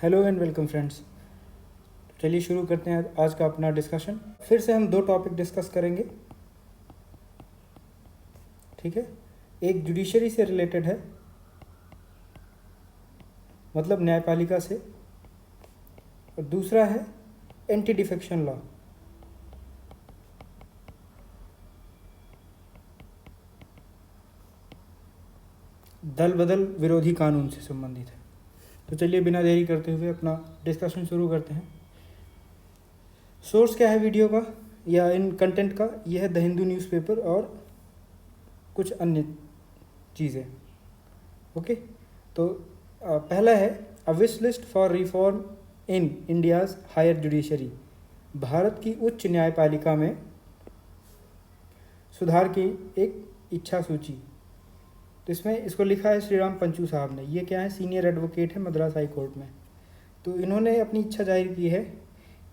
Hello and welcome friends. चलिए शुरू करते हैं आज का अपना डिस्कशन। फिर से हम दो टॉपिक डिस्कस करेंगे, ठीक है। एक जुडिशरी से रिलेटेड है, मतलब न्यायपालिका से, और दूसरा है एंटी डिफेक्शन लॉ। दल बदल विरोधी कानून से संबंधित है। तो चलिए बिना देरी करते हुए अपना डिस्कशन शुरू करते हैं। सोर्स क्या है वीडियो का या इन कंटेंट का? यह है द हिंदू न्यूज़पेपर और कुछ अन्य चीज़ें। ओके, तो पहला है a wish list for reform in India's higher judiciary. Bharat की उच्च न्यायपालिका में सुधार की एक इच्छा सूची। तो इसमें इसको लिखा है श्री राम पंचू साहब ने। ये क्या है? सीनियर एडवोकेट है मद्रास हाई कोर्ट में। तो इन्होंने अपनी इच्छा जाहिर की है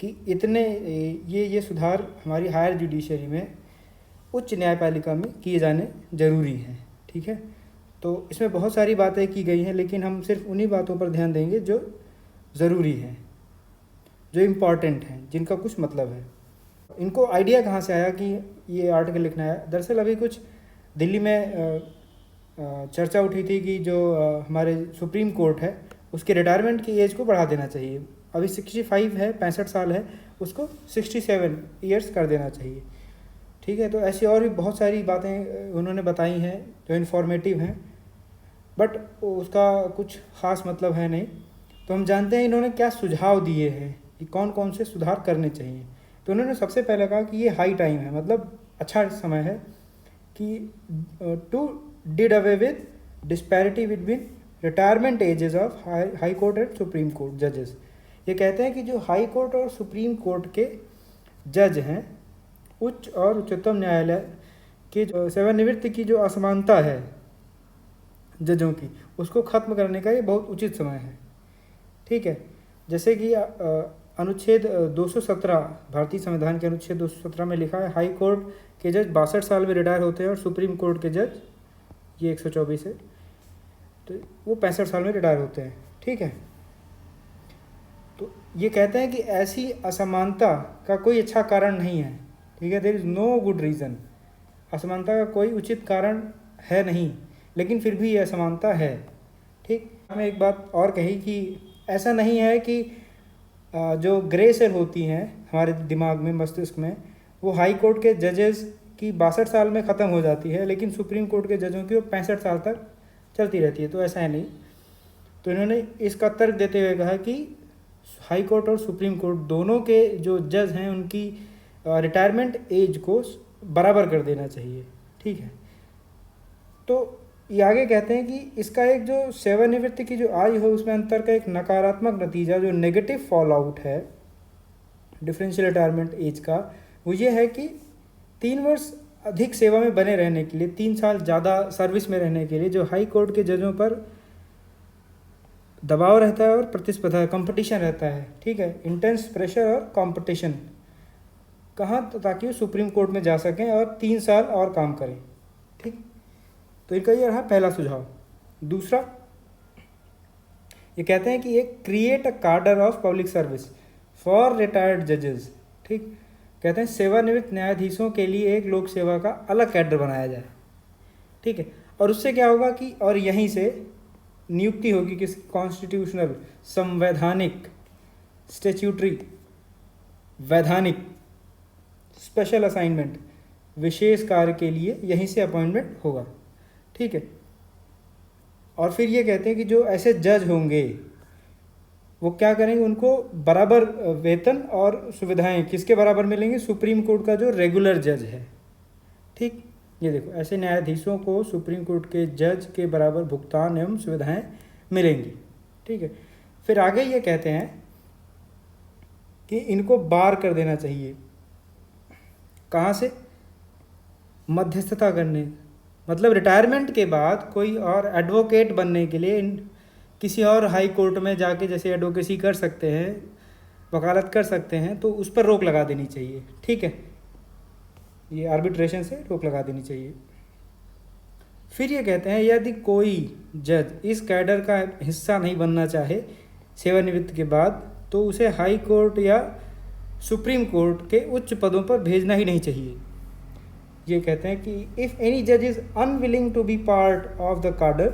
कि इतने ये सुधार हमारी हायर जुडिशरी में, उच्च न्यायपालिका में किए जाने ज़रूरी हैं, ठीक है। तो इसमें बहुत सारी बातें की गई हैं, लेकिन हम सिर्फ उन्हीं बातों पर ध्यान देंगे जो ज़रूरी हैं, जो इम्पॉर्टेंट हैं, जिनका कुछ मतलब है। इनको आइडिया कहाँ से आया कि ये आर्टिकल लिखना है? दरअसल अभी कुछ दिल्ली में चर्चा उठी थी कि जो हमारे सुप्रीम कोर्ट है उसके रिटायरमेंट की एज को बढ़ा देना चाहिए। अभी 65 है, 65 साल है, उसको 67 ईयर्स कर देना चाहिए, ठीक है। तो ऐसी और भी बहुत सारी बातें उन्होंने बताई हैं जो इन्फॉर्मेटिव हैं, बट उसका कुछ ख़ास मतलब है नहीं। तो हम जानते हैं इन्होंने क्या सुझाव दिए हैं कि कौन कौन से सुधार करने चाहिए। तो उन्होंने सबसे पहले कहा कि ये हाई टाइम है, मतलब अच्छा समय है कि to did away with disparity between retirement ages of high court and supreme court जजेस। ये कहते हैं कि जो हाई कोर्ट और सुप्रीम कोर्ट के जज हैं, उच्च और उच्चतम न्यायालय के सेवानिवृत्ति की जो असमानता है जजों की, उसको ख़त्म करने का ये बहुत उचित समय है, ठीक है। जैसे कि अनुच्छेद 217 भारतीय संविधान के अनुच्छेद 217 में लिखा है, हाई कोर्ट के जज 62 साल में रिटायर होते हैं और सुप्रीम कोर्ट के जज, ये 124 है, तो वो 65 साल में रिटायर होते हैं, ठीक है। तो ये कहते हैं कि ऐसी असमानता का कोई अच्छा कारण नहीं है, ठीक है। There is no good reason. असमानता का कोई उचित कारण है नहीं, लेकिन फिर भी ये असमानता है, ठीक। हमें एक बात और कही कि ऐसा नहीं है कि जो ग्रे सेल होती हैं हमारे दिमाग में, मस्तिष्क में, वो हाई कोर्ट के जजेस की 62 साल में ख़त्म हो जाती है, लेकिन सुप्रीम कोर्ट के जजों की वो 65 साल तक चलती रहती है। तो ऐसा है नहीं। तो इन्होंने इसका तर्क देते हुए कहा कि हाई कोर्ट और सुप्रीम कोर्ट दोनों के जो जज हैं उनकी रिटायरमेंट एज को बराबर कर देना चाहिए, ठीक है। तो ये आगे कहते हैं कि इसका एक जो सेवानिवृत्ति की जो आयु है उसमें अंतर का एक नकारात्मक नतीजा, जो नेगेटिव फॉल आउट है डिफरेंशियल रिटायरमेंट एज का, वो ये है कि 3 वर्ष अधिक सेवा में बने रहने के लिए, 3 साल ज़्यादा सर्विस में रहने के लिए जो हाई कोर्ट के जजों पर दबाव रहता है और प्रतिस्पर्धा, कंपटीशन रहता है, ठीक है। इंटेंस प्रेशर और कंपटीशन, कहाँ? तो ताकि वो सुप्रीम कोर्ट में जा सकें और 3 साल और काम करें, ठीक। तो इनका ये रहा पहला सुझाव। दूसरा, ये कहते हैं कि एक क्रिएट अ कार्डर of public service for retired जजेस, ठीक। कहते हैं सेवानिवृत्त न्यायाधीशों के लिए एक लोक सेवा का अलग कैडर बनाया जाए, ठीक है। और उससे क्या होगा कि और यहीं से नियुक्ति होगी किस कॉन्स्टिट्यूशनल, संवैधानिक, स्टैट्यूटरी, वैधानिक, स्पेशल असाइनमेंट, विशेष कार्य के लिए यहीं से अपॉइंटमेंट होगा, ठीक है। और फिर ये कहते हैं कि जो ऐसे जज होंगे वो क्या करेंगे, उनको बराबर वेतन और सुविधाएं किसके बराबर मिलेंगी? सुप्रीम कोर्ट का जो रेगुलर जज है, ठीक। ये देखो, ऐसे न्यायाधीशों को सुप्रीम कोर्ट के जज के बराबर भुगतान एवं सुविधाएं मिलेंगी, ठीक है। फिर आगे ये कहते हैं कि इनको बार कर देना चाहिए। कहाँ से? मध्यस्थता करने, मतलब रिटायरमेंट के बाद कोई और एडवोकेट बनने के लिए किसी और हाई कोर्ट में जाके जैसे एडवोकेसी कर सकते हैं, वकालत कर सकते हैं, तो उस पर रोक लगा देनी चाहिए, ठीक है। ये आर्बिट्रेशन से रोक लगा देनी चाहिए। फिर ये कहते हैं यदि कोई जज इस कैडर का हिस्सा नहीं बनना चाहे सेवानिवृत्ति के बाद, तो उसे हाई कोर्ट या सुप्रीम कोर्ट के उच्च पदों पर भेजना ही नहीं चाहिए। ये कहते हैं कि इफ़ एनी जज is unwilling to be part of the cadre,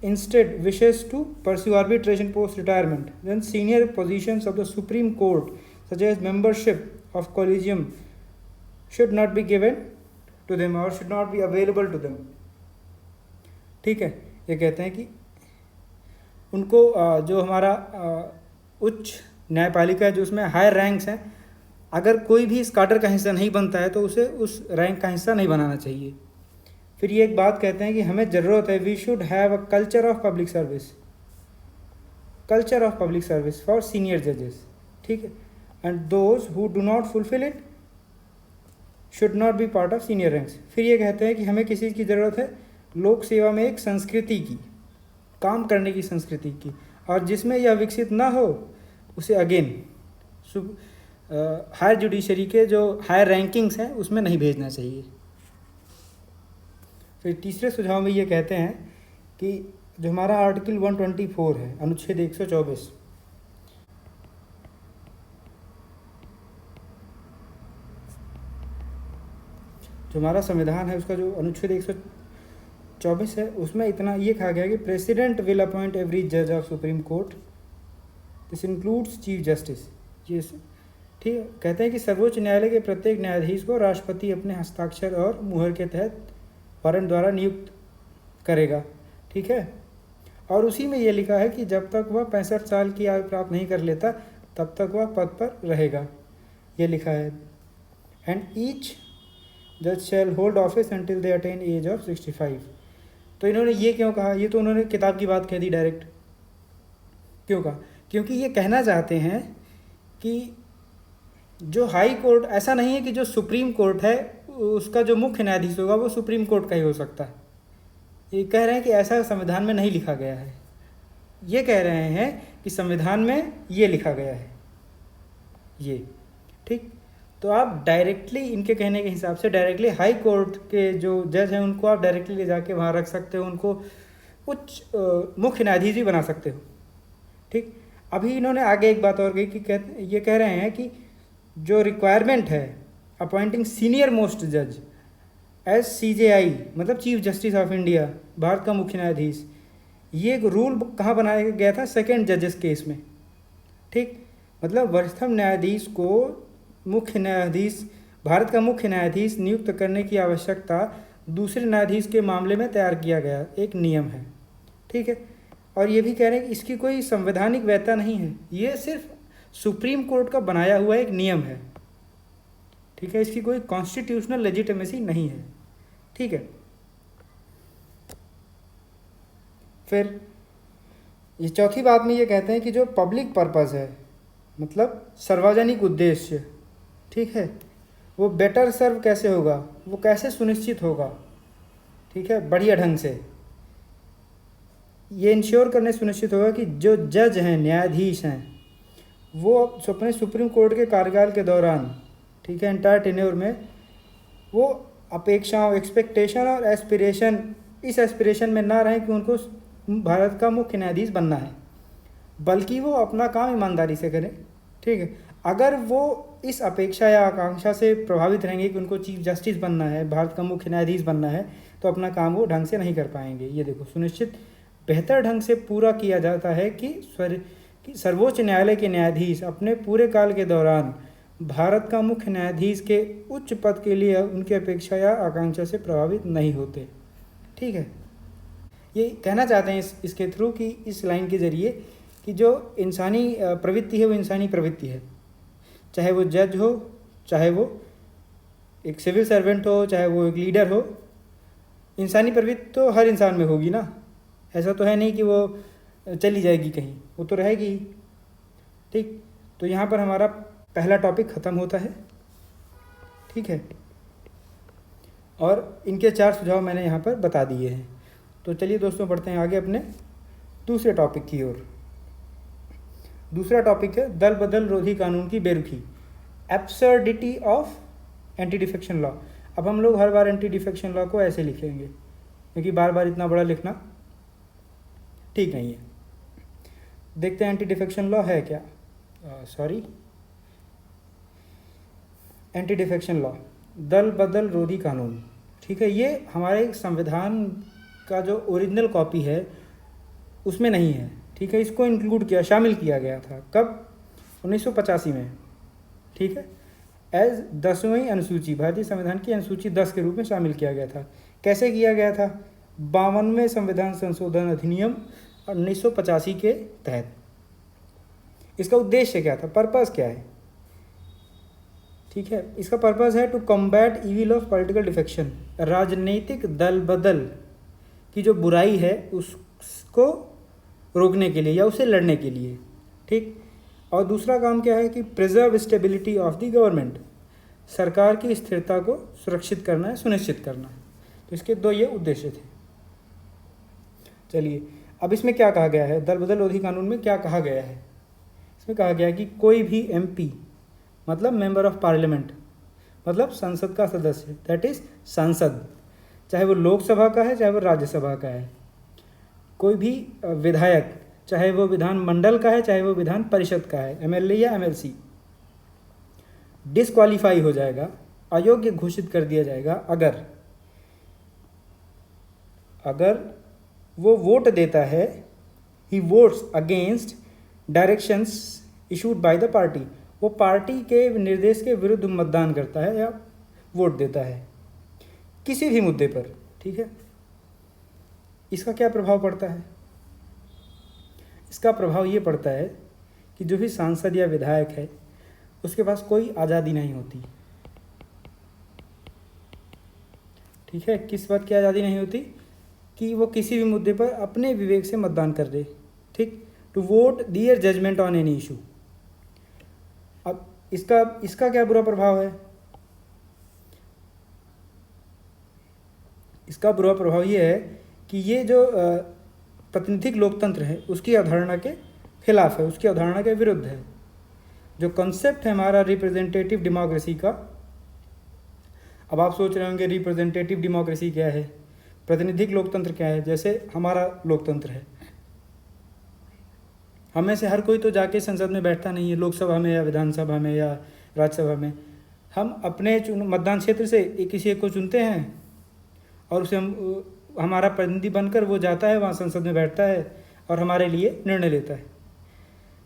instead wishes to pursue arbitration post retirement, then senior positions of the Supreme Court, such as membership of collegium, should not be given to them or should not be available to them। ठीक है, ये कहते हैं कि उनको जो हमारा उच्च न्यायपालिका है, जो उसमें हायर रैंक्स हैं, अगर कोई भी इस काडर का हिस्सा नहीं बनता है तो उसे उस रैंक का हिस्सा नहीं बनाना चाहिए। फिर ये एक बात कहते हैं कि हमें ज़रूरत है, we should have a culture of public service for senior जजेस। ठीक है, and those who do not fulfil it should not be part of senior ranks. फिर ये कहते हैं कि हमें किसी चीज़ की ज़रूरत है लोक सेवा में एक संस्कृति की, काम करने की संस्कृति की, और जिसमें यह विकसित ना हो उसे अगेन हायर जुडिशरी के जो हायर रैंकिंग्स हैं उसमें नहीं भेजना चाहिए। फिर तीसरे सुझाव में ये कहते हैं कि जो हमारा आर्टिकल 124 है, अनुच्छेद 124, जो हमारा संविधान है उसका जो अनुच्छेद 124 है, उसमें इतना ये कहा गया कि प्रेसिडेंट विल अपॉइंट एवरी जज of supreme court, this includes chief justice. ये ठीक है, कहते हैं कि सर्वोच्च न्यायालय के प्रत्येक न्यायाधीश को राष्ट्रपति अपने हस्ताक्षर और मुहर के तहत वारंट द्वारा नियुक्त करेगा। ठीक है, और उसी में ये लिखा है कि जब तक वह 65 साल की आयु प्राप्त नहीं कर लेता तब तक वह पद पर रहेगा, ये लिखा है। एंड ईच जज shall hold office until they attain age of 65। तो इन्होंने ये क्यों कहा? ये तो उन्होंने किताब की बात कह दी डायरेक्ट। क्यों कहा? क्योंकि ये कहना चाहते हैं कि जो हाई कोर्ट, ऐसा नहीं है कि जो सुप्रीम कोर्ट है उसका जो मुख्य न्यायाधीश होगा वो सुप्रीम कोर्ट का ही हो सकता है। ये कह रहे हैं कि ऐसा संविधान में नहीं लिखा गया है। ये कह रहे हैं कि संविधान में ये लिखा गया है ये। ठीक, तो आप डायरेक्टली, इनके कहने के हिसाब से डायरेक्टली हाई कोर्ट के जो जज हैं उनको आप डायरेक्टली ले जाके वहाँ रख सकते हो, उनको उच्च मुख्य न्यायाधीश भी बना सकते हो। ठीक, अभी इन्होंने आगे एक बात और कही कि ये कह रहे हैं कि जो रिक्वायरमेंट है अपॉइंटिंग सीनियर मोस्ट जज एज CJI, मतलब chief justice of India, Bharat का मुख्य न्यायाधीश, ये एक रूल कहाँ बनाया गया था? सेकंड जजेस केस में। ठीक, मतलब वरिष्ठतम न्यायाधीश को मुख्य न्यायाधीश, भारत का मुख्य न्यायाधीश नियुक्त करने की आवश्यकता दूसरे न्यायाधीश के मामले में तैयार किया गया एक नियम है। ठीक है, और ये भी कह रहे हैं कि इसकी कोई संवैधानिक वैधता नहीं है, ये सिर्फ सुप्रीम कोर्ट का बनाया हुआ एक नियम है। ठीक है, इसकी कोई कॉन्स्टिट्यूशनल लेजिटिमेसी नहीं है। ठीक है, फिर ये चौथी बात में ये कहते हैं कि जो पब्लिक पर्पस है, मतलब सार्वजनिक उद्देश्य, ठीक है, वो बेटर सर्व कैसे होगा, वो कैसे सुनिश्चित होगा? ठीक है, बढ़िया ढंग से ये इंश्योर करने सुनिश्चित होगा कि जो जज हैं, न्यायाधीश हैं, वो अपने सुप्रीम कोर्ट के कार्यकाल के दौरान, ठीक है, एंटायर टेन्योर में, वो अपेक्षाओं, एक्सपेक्टेशन और एस्पिरेशन, इस एस्पिरेशन में ना रहें कि उनको भारत का मुख्य न्यायाधीश बनना है, बल्कि वो अपना काम ईमानदारी से करें। ठीक है, अगर वो इस अपेक्षा या आकांक्षा से प्रभावित रहेंगे कि उनको चीफ जस्टिस बनना है, भारत का मुख्य न्यायाधीश बनना है, तो अपना काम वो ढंग से नहीं कर पाएंगे। ये देखो, सुनिश्चित बेहतर ढंग से पूरा किया जाता है कि सर्वोच्च न्यायालय के न्यायाधीश अपने पूरे काल के दौरान भारत का मुख्य न्यायाधीश के उच्च पद के लिए उनकी अपेक्षा या आकांक्षा से प्रभावित नहीं होते। ठीक है, ये कहना चाहते हैं इसके थ्रू कि इस लाइन के ज़रिए कि जो इंसानी प्रवृत्ति है वो इंसानी प्रवृत्ति है, चाहे वो जज हो, चाहे वो एक सिविल सर्वेंट हो, चाहे वो एक लीडर हो, इंसानी प्रवृत्ति तो हर इंसान में होगी ना। ऐसा तो है नहीं कि वो चली जाएगी कहीं, वो तो रहेगी ही। ठीक, तो यहाँ पर हमारा पहला टॉपिक ख़त्म होता है। ठीक है, और इनके 4 सुझाव मैंने यहाँ पर बता दिए हैं। तो चलिए दोस्तों, बढ़ते हैं आगे अपने दूसरे टॉपिक की ओर। दूसरा टॉपिक है दल बदल रोधी कानून की बेरुखी, absurdity of anti defection law. अब हम लोग हर बार एंटी डिफेक्शन लॉ को ऐसे लिखेंगे, क्योंकि बार बार इतना बड़ा लिखना ठीक नहीं है। देखते हैं एंटी डिफेक्शन लॉ है क्या। एंटी डिफेक्शन लॉ, दल बदल रोधी कानून। ठीक है, ये हमारे संविधान का जो ओरिजिनल कॉपी है उसमें नहीं है। ठीक है, इसको इंक्लूड किया, शामिल किया गया था कब, 1985 में। ठीक है, एज 10वीं अनुसूची, भारतीय संविधान की अनुसूची 10 के रूप में शामिल किया गया था। कैसे किया गया था, 52वें संविधान संशोधन अधिनियम 1985 के तहत। इसका उद्देश्य क्या था, पर्पस क्या है। ठीक है, इसका पर्पस है to combat evil of political defection, राजनीतिक दल बदल की जो बुराई है उसको रोकने के लिए या उसे लड़ने के लिए। ठीक, और दूसरा काम क्या है कि preserve stability of the government, सरकार की स्थिरता को सुरक्षित करना है, सुनिश्चित करना है। तो इसके दो ये उद्देश्य थे। चलिए, अब इसमें क्या कहा गया है, दल बदल रोधी कानून में क्या कहा गया है। इसमें कहा गया है कि कोई भी एमपी, मतलब मेंबर ऑफ पार्लियामेंट, मतलब संसद का सदस्य, दैट इज सांसद, चाहे वो लोकसभा का है चाहे वो राज्यसभा का है, कोई भी विधायक, चाहे वो विधान मंडल का है चाहे वो विधान परिषद का है, एमएलए या एमएलसी, डिस्क्वालीफाई हो जाएगा, अयोग्य घोषित कर दिया जाएगा अगर वो वोट देता है, he votes against directions issued by the party, वो पार्टी के निर्देश के विरुद्ध मतदान करता है या वोट देता है किसी भी मुद्दे पर। ठीक है, इसका क्या प्रभाव पड़ता है, इसका प्रभाव ये पड़ता है कि जो भी सांसद या विधायक है उसके पास कोई आज़ादी नहीं होती। ठीक है, किस बात की आज़ादी नहीं होती, कि वो किसी भी मुद्दे पर अपने विवेक से मतदान कर दे। ठीक, to vote their judgment on any issue. अब इसका क्या बुरा प्रभाव है, इसका बुरा प्रभाव ये है कि ये जो प्रातिनिधिक लोकतंत्र है उसकी अवधारणा के खिलाफ है, उसकी अवधारणा के विरुद्ध है। जो कॉन्सेप्ट है हमारा रिप्रेजेंटेटिव डेमोक्रेसी का, अब आप सोच रहे होंगे रिप्रेजेंटेटिव डेमोक्रेसी क्या है, प्रातिनिधिक लोकतंत्र क्या है। जैसे हमारा लोकतंत्र है, हमें से हर कोई तो जाके संसद में बैठता नहीं है, लोकसभा में या विधानसभा में या राज्यसभा में। हम अपने मतदान क्षेत्र से किसी एक को चुनते हैं और उसे हमारा प्रतिनिधि बनकर वो जाता है, वहाँ संसद में बैठता है और हमारे लिए निर्णय लेता है।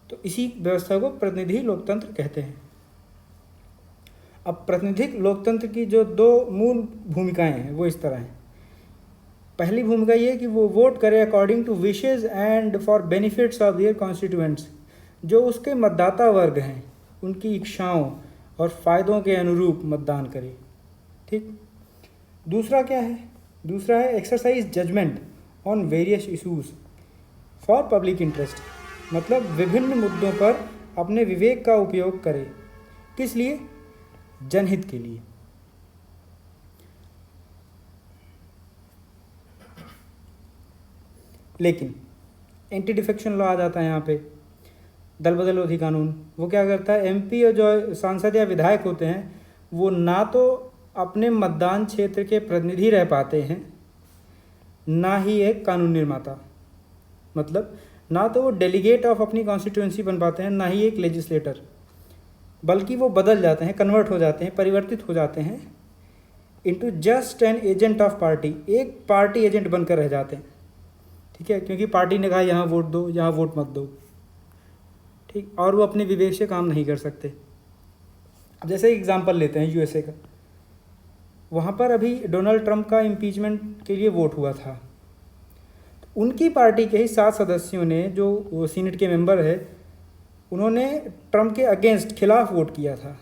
तो इसी व्यवस्था को प्रतिनिधि लोकतंत्र कहते हैं। अब प्रातिनिधिक लोकतंत्र की जो दो मूल भूमिकाएं हैं वो इस तरह हैं। पहली भूमिका ये है कि वो वोट करे according to wishes and for benefits of their constituents, जो उसके मतदाता वर्ग हैं उनकी इच्छाओं और फ़ायदों के अनुरूप मतदान करे। ठीक, दूसरा क्या है, दूसरा है exercise judgment on various issues for public interest, मतलब विभिन्न मुद्दों पर अपने विवेक का उपयोग करे, किस लिए, जनहित के लिए। लेकिन एंटी डिफेक्शन लॉ आ जाता है यहाँ पे, दल बदल रोधी कानून। वो क्या करता है, एमपी और जो सांसद या विधायक होते हैं वो ना तो अपने मतदान क्षेत्र के प्रतिनिधि रह पाते हैं, ना ही एक कानून निर्माता, मतलब ना तो वो डेलीगेट ऑफ अपनी कॉन्स्टिट्यूएंसी बन पाते हैं, ना ही एक लेजिस्लेटर, बल्कि वो बदल जाते हैं, कन्वर्ट हो जाते हैं, परिवर्तित हो जाते हैं into just an agent of party, एक पार्टी एजेंट बनकर रह जाते हैं। ठीक है, क्योंकि पार्टी ने कहा यहाँ वोट दो, यहाँ वोट मत दो। ठीक, और वो अपने विवेक से काम नहीं कर सकते। अब जैसे एग्जांपल लेते हैं यूएसए का, वहाँ पर अभी डोनाल्ड ट्रंप का इम्पीचमेंट के लिए वोट हुआ था। तो उनकी पार्टी के ही 7 सदस्यों ने, जो सीनेट के मेंबर है, उन्होंने ट्रंप के अगेंस्ट, खिलाफ वोट किया था।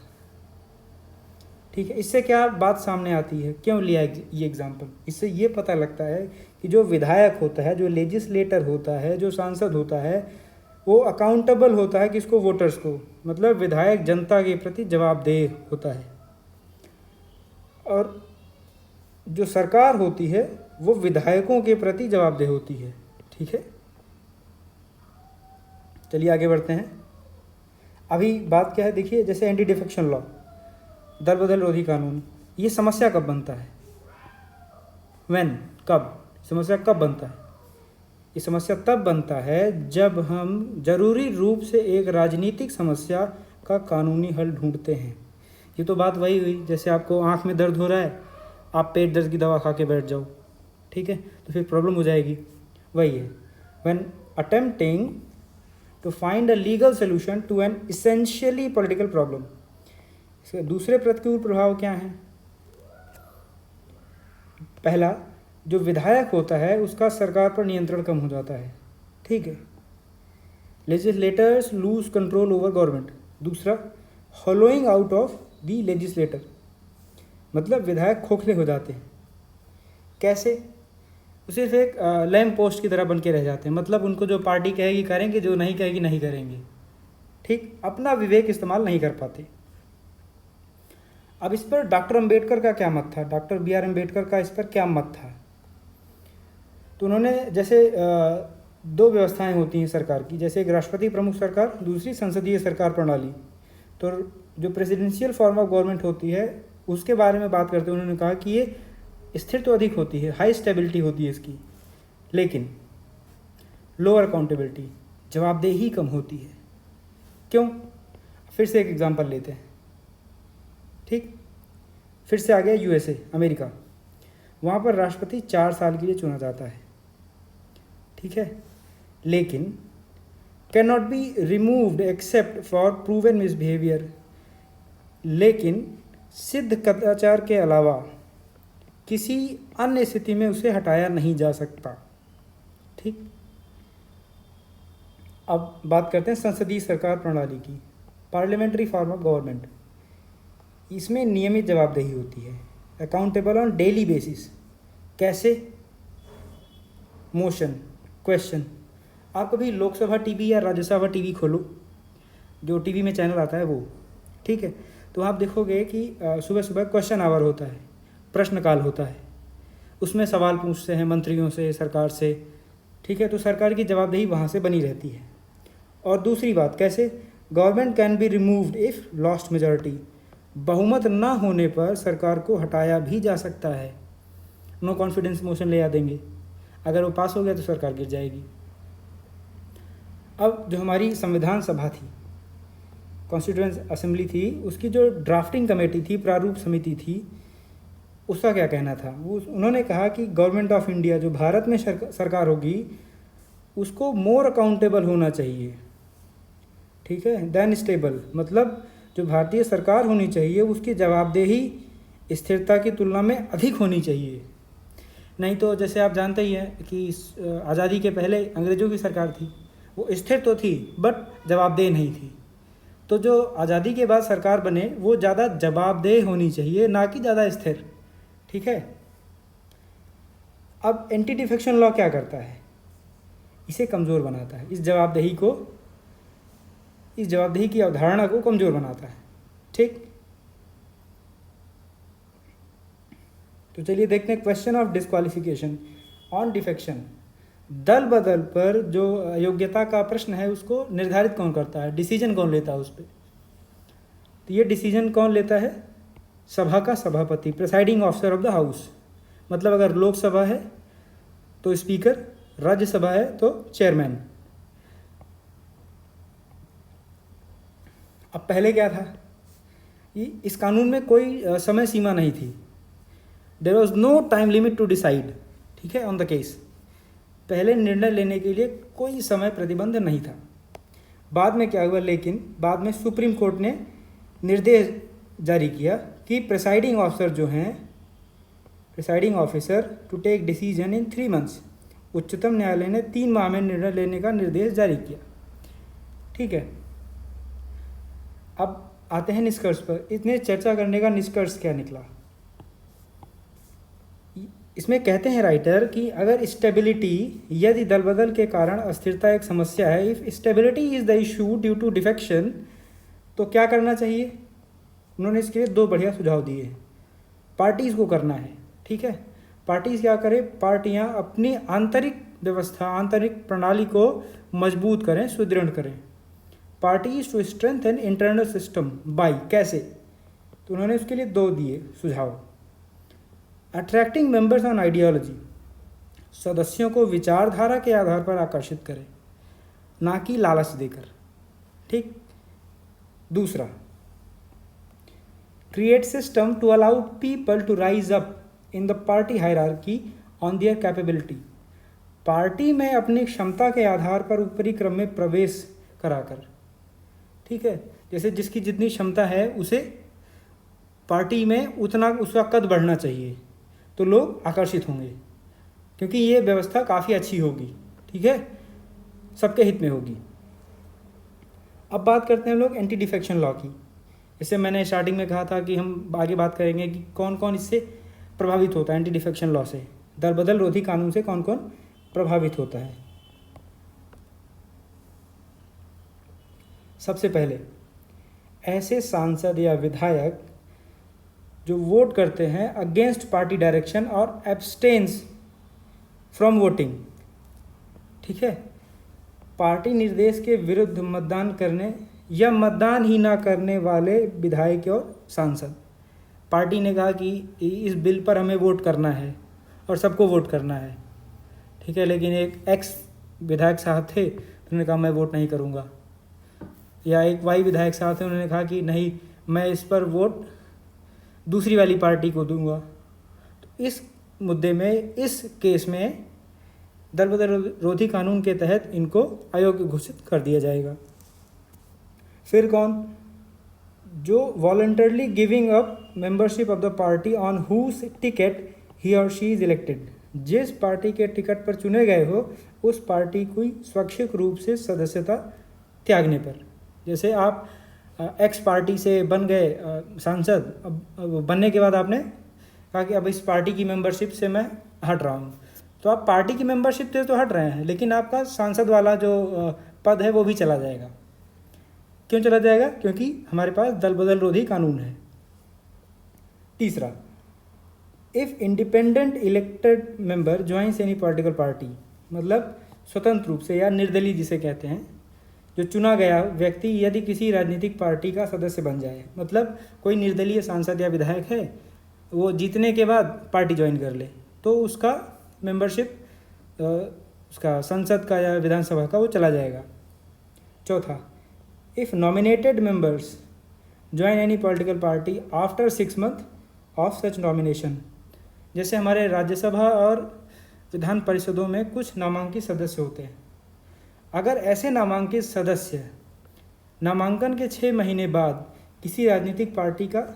ठीक है, इससे क्या बात सामने आती है, क्यों लिया ये एग्जाम्पल, इससे ये पता लगता है कि जो विधायक होता है, जो लेजिस्लेटर होता है, जो सांसद होता है, वो अकाउंटेबल होता है किसको, वोटर्स को, मतलब विधायक जनता के प्रति जवाबदेह होता है। और जो सरकार होती है वो विधायकों के प्रति जवाबदेह होती है। ठीक है, चलिए आगे बढ़ते हैं। अभी बात क्या है, देखिए जैसे एंटी डिफेक्शन लॉ, दल बदल रोधी कानून, ये समस्या कब बनता है, व्हेन, कब, समस्या कब बनता है, ये समस्या तब बनता है जब हम जरूरी रूप से एक राजनीतिक समस्या का कानूनी हल ढूंढते हैं। ये तो बात वही हुई, जैसे आपको आँख में दर्द हो रहा है, आप पेट दर्द की दवा खा के बैठ जाओ, ठीक है, तो फिर प्रॉब्लम हो जाएगी। वही है, when attempting to find a legal solution to an essentially political problem. इसके दूसरे प्रतिकूल प्रभाव क्या हैं? पहला, जो विधायक होता है उसका सरकार पर नियंत्रण कम हो जाता है, ठीक है, legislators lose control over government. दूसरा, हॉलोइंग आउट ऑफ द लेजिस्लेटर, मतलब विधायक खोखले हो जाते हैं। कैसे? वो सिर्फ एक लैम्प पोस्ट की तरह बन के रह जाते हैं, मतलब उनको जो पार्टी कहेगी करेंगे, जो नहीं कहेगी नहीं करेंगे, ठीक, अपना विवेक इस्तेमाल नहीं कर पाते। अब इस पर डॉक्टर अंबेडकर का क्या मत था, डॉक्टर BR अम्बेडकर का इस पर क्या मत था? तो उन्होंने, जैसे दो व्यवस्थाएं होती हैं सरकार की, जैसे एक राष्ट्रपति प्रमुख सरकार, दूसरी संसदीय सरकार प्रणाली। तो जो प्रेसिडेंशियल फॉर्म ऑफ गवर्नमेंट होती है उसके बारे में बात करते हुए उन्होंने कहा कि ये स्थिर तो अधिक होती है, हाई स्टेबिलिटी होती है इसकी, लेकिन लोअर अकाउंटेबिलिटी, जवाबदेही कम होती है। क्यों? फिर से एक एग्जांपल लेते हैं, ठीक, फिर से आ गया USA, अमेरिका। वहाँ पर राष्ट्रपति 4 साल के लिए चुना जाता है, ठीक है, लेकिन can not be removed except for proven misbehaviour, लेकिन सिद्ध कदाचार के अलावा किसी अन्य स्थिति में उसे हटाया नहीं जा सकता, ठीक। अब बात करते हैं संसदीय सरकार प्रणाली की, पार्लियामेंट्री फॉर्म ऑफ गवर्नमेंट। इसमें नियमित जवाबदेही होती है, अकाउंटेबल ऑन डेली बेसिस। कैसे? Motion, question. आप कभी लोकसभा टीवी या राज्यसभा टीवी खोलो, जो टीवी में चैनल आता है वो, ठीक है, तो आप देखोगे कि सुबह सुबह क्वेश्चन आवर होता है, प्रश्नकाल होता है, उसमें सवाल पूछते हैं मंत्रियों से, सरकार से, ठीक है, तो सरकार की जवाबदेही वहाँ से बनी रहती है। और दूसरी बात, कैसे? Government can be removed if lost majority, बहुमत ना होने पर सरकार को हटाया भी जा सकता है। नो कॉन्फिडेंस मोशन ले आ देंगे, अगर वो पास हो गया तो सरकार गिर जाएगी। अब जो हमारी संविधान सभा थी, कॉन्स्टिट्यूएंट असेंबली थी, उसकी जो ड्राफ्टिंग कमेटी थी, प्रारूप समिति थी, उसका क्या कहना था? वो उन्होंने कहा कि गवर्नमेंट ऑफ इंडिया, जो भारत में सरकार होगी, उसको मोर अकाउंटेबल होना चाहिए, ठीक है, देन स्टेबल, मतलब जो भारतीय सरकार होनी चाहिए उसकी जवाबदेही स्थिरता की तुलना में अधिक होनी चाहिए। नहीं तो जैसे आप जानते ही हैं कि आज़ादी के पहले अंग्रेज़ों की सरकार थी, वो स्थिर तो थी बट जवाबदेह नहीं थी। तो जो आज़ादी के बाद सरकार बने वो ज़्यादा जवाबदेह होनी चाहिए, ना कि ज़्यादा स्थिर, ठीक है। अब एंटी डिफेक्शन लॉ क्या करता है? इसे कमज़ोर बनाता है, इस जवाबदेही की अवधारणा को कमज़ोर बनाता है, ठीक। तो चलिए देखते हैं question of disqualification on defection. दल बदल पर जो योग्यता का प्रश्न है उसको निर्धारित कौन करता है, डिसीजन कौन लेता है उस पर? तो ये डिसीजन कौन लेता है? सभा का सभापति, presiding officer of the house. मतलब अगर लोकसभा है तो स्पीकर, राज्यसभा है तो चेयरमैन। अब पहले क्या था? इस कानून में कोई समय सीमा नहीं थी, there was no time limit to decide, ठीक है, ऑन द केस। पहले निर्णय लेने के लिए कोई समय प्रतिबंध नहीं था। बाद में क्या हुआ? लेकिन बाद में सुप्रीम कोर्ट ने निर्देश जारी किया कि प्रिसाइडिंग ऑफिसर जो हैं, presiding officer to take decision in 3 months। उच्चतम न्यायालय ने 3 माह में निर्णय लेने का निर्देश जारी किया, ठीक है। अब आते हैं निष्कर्ष पर। इतने चर्चा करने का निष्कर्ष क्या निकला? इसमें कहते हैं राइटर कि अगर स्टेबिलिटी, यदि दल बदल के कारण अस्थिरता एक समस्या है, if stability is the issue due to defection, तो क्या करना चाहिए? उन्होंने इसके लिए 2 बढ़िया सुझाव दिए हैं। पार्टीज़ को करना है, ठीक है। पार्टीज़ क्या करें? पार्टियां अपनी आंतरिक व्यवस्था, आंतरिक प्रणाली को मजबूत करें, सुदृढ़ करें। Parties to strengthen internal system by, कैसे? तो उन्होंने उसके लिए 2 दिए सुझाव। अट्रैक्टिंग मेंबर्स ऑन आइडियोलॉजी, सदस्यों को विचारधारा के आधार पर आकर्षित करे, ना कि लालच देकर। ठीक। दूसरा, create system to allow people to rise up in the party hierarchy on their capability। Party में अपनी क्षमता के आधार पर ऊपरी क्रम में प्रवेश कराकर, ठीक है, जैसे जिसकी जितनी क्षमता है उसे पार्टी में उतना उसका कद बढ़ना चाहिए, तो लोग आकर्षित होंगे, क्योंकि ये व्यवस्था काफ़ी अच्छी होगी, ठीक है, सबके हित में होगी। अब बात करते हैं हम लोग एंटी डिफेक्शन लॉ की। इससे मैंने स्टार्टिंग में कहा था कि हम आगे बात करेंगे कि कौन कौन इससे प्रभावित होता है, एंटी डिफेक्शन लॉ से, दल बदल रोधी कानून से कौन कौन प्रभावित होता है। सबसे पहले, ऐसे सांसद या विधायक जो वोट करते हैं अगेंस्ट पार्टी डायरेक्शन और एब्सटेन्स फ्रॉम वोटिंग, ठीक है, पार्टी निर्देश के विरुद्ध मतदान करने या मतदान ही ना करने वाले विधायक और सांसद। पार्टी ने कहा कि इस बिल पर हमें वोट करना है और सबको वोट करना है, ठीक है, लेकिन एक एक्स विधायक साहब थे, उन्होंने कहा मैं वोट नहीं करूँगा, या एक वाई विधायक साहब थे, उन्होंने कहा कि नहीं मैं इस पर वोट दूसरी वाली पार्टी को दूंगा। तो इस मुद्दे में, इस केस में दल बदल रोधी कानून के तहत इनको अयोग्य घोषित कर दिया जाएगा। फिर कौन? जो voluntarily giving up membership of the party on whose ticket he और शी इज इलेक्टेड। जिस पार्टी के टिकट पर चुने गए हो उस पार्टी को स्वैच्छिक रूप से सदस्यता त्यागने पर। जैसे आप एक्स पार्टी से बन गए सांसद, अब बनने के बाद आपने कहा कि अब इस पार्टी की मेंबरशिप से मैं हट रहा हूँ, तो आप पार्टी की मेंबरशिप से तो हट रहे हैं, लेकिन आपका सांसद वाला जो पद है वो भी चला जाएगा। क्यों चला जाएगा? क्योंकि हमारे पास दल बदल रोधी कानून है। तीसरा, if independent elected member joins any political party, मतलब स्वतंत्र रूप से या निर्दलीय जिसे कहते हैं, जो चुना गया व्यक्ति यदि किसी राजनीतिक पार्टी का सदस्य बन जाए, मतलब कोई निर्दलीय सांसद या विधायक है, वो जीतने के बाद पार्टी ज्वाइन कर ले, तो उसका मेंबरशिप उसका संसद का या विधानसभा का वो चला जाएगा। चौथा, if nominated members join any political party after 6 months of such nomination. जैसे हमारे राज्यसभा और विधान परिषदों में कुछ नामांकित सदस्य होते हैं, अगर ऐसे नामांकित सदस्य नामांकन के 6 महीने बाद किसी राजनीतिक पार्टी का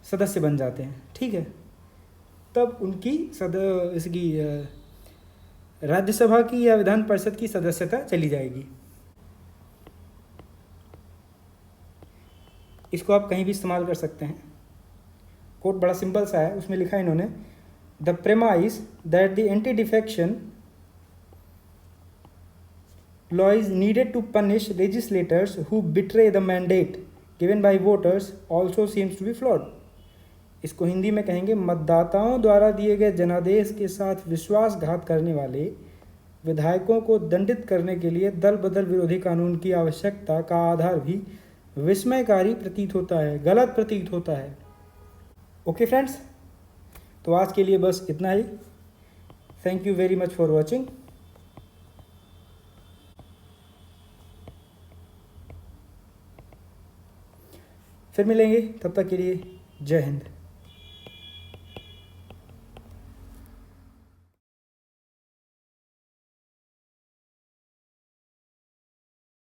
सदस्य बन जाते हैं, ठीक है, तब उनकी इसकी राज्यसभा की या विधान परिषद की सदस्यता चली जाएगी। इसको आप कहीं भी इस्तेमाल कर सकते हैं। कोट बड़ा सिंपल सा है, उसमें लिखा है इन्होंने, the premise that the anti defection law is needed to punish legislators who betray the mandate given by voters also seems to be flawed। इसको हिंदी में कहेंगे, मतदाताओं द्वारा दिए गए जनादेश के साथ विश्वासघात करने वाले विधायकों को दंडित करने के लिए दल बदल विरोधी कानून की आवश्यकता का आधार भी विस्मयकारी प्रतीत होता है, गलत प्रतीत होता है। ओके फ्रेंड्स, तो आज के लिए बस इतना ही। Thank you very much for watching. फिर मिलेंगे, तब तक के लिए जय हिंद।